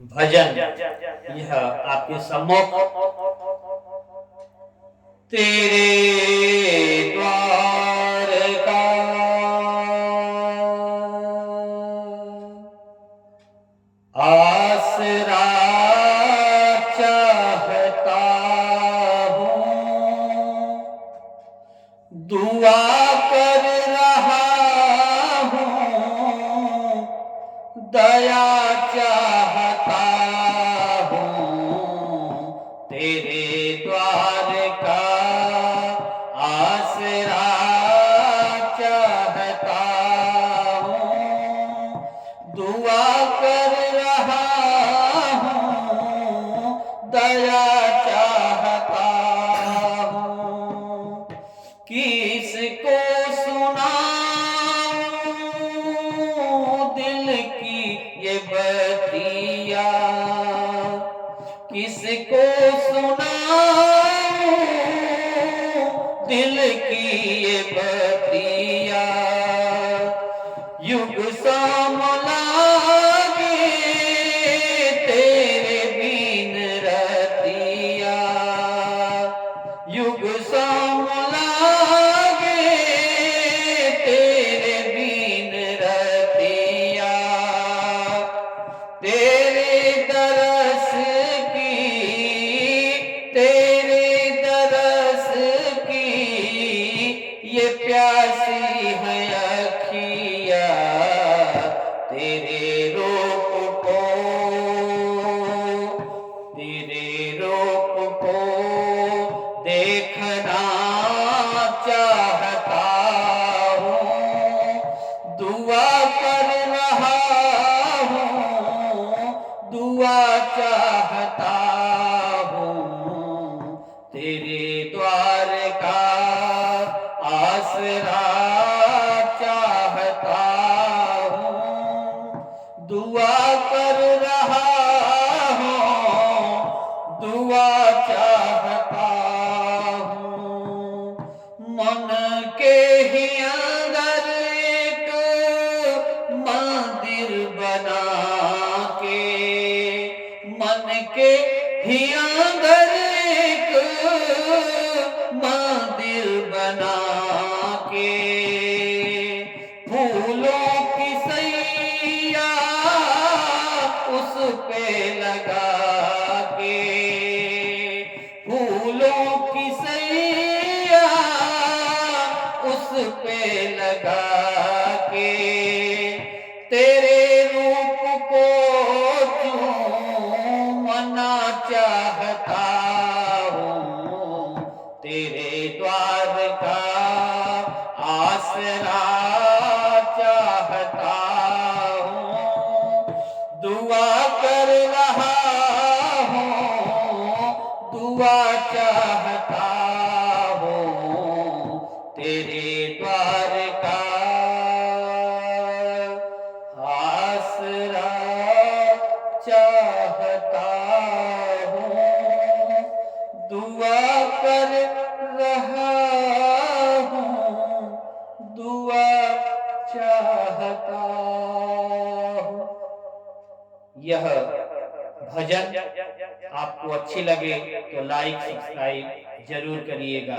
भजन यह आपके सम्मुख तेरे द्वार का आसरा चाहता हूँ, दुआ कर रहा हूँ, दया चाहता हूँ, तेरे द्वार का आसरा चाहता हूँ, दुआ कर रहा हूँ, दया चाहता हूँ। किसको सुनाऊं दिल की ये बतिया, किसको सुनाऊं दिल की ये बतिया, युग शाम लागे तेरे बिन रतिया, युग शाम लागे तेरे बिन रतिया, तेरे दरस की ये प्यासी है अखिया, तेरे रूप को देखना चाहता हूँ, दुआ कर रहा हूँ, दुआ चाहता हूँ, तेरे द्वार का आसरा चाहता हूँ, दुआ कर रहा हूँ, दुआ चाहता हूँ। मन के ही अंदर एक मंदिर बना के, मन के ही अंदर एक मंदिर बना के, फूलों की सैया उस पे लगा के, फूलों की सैया उस पे लगा के, तेरे रूप को चूमना चाहता हूँ, तेरे द्वार का आसरा चाहता हूँ, दुआ कर रहा हूँ, दुआ चाहता हूँ, तेरे द्वार का आसरा चाहता हूँ, दुआ कर रहा हूँ, दुआ चाहता हूँ। यह भजन आपको अच्छी लगे तो लाइक सब्सक्राइब जरूर करिएगा।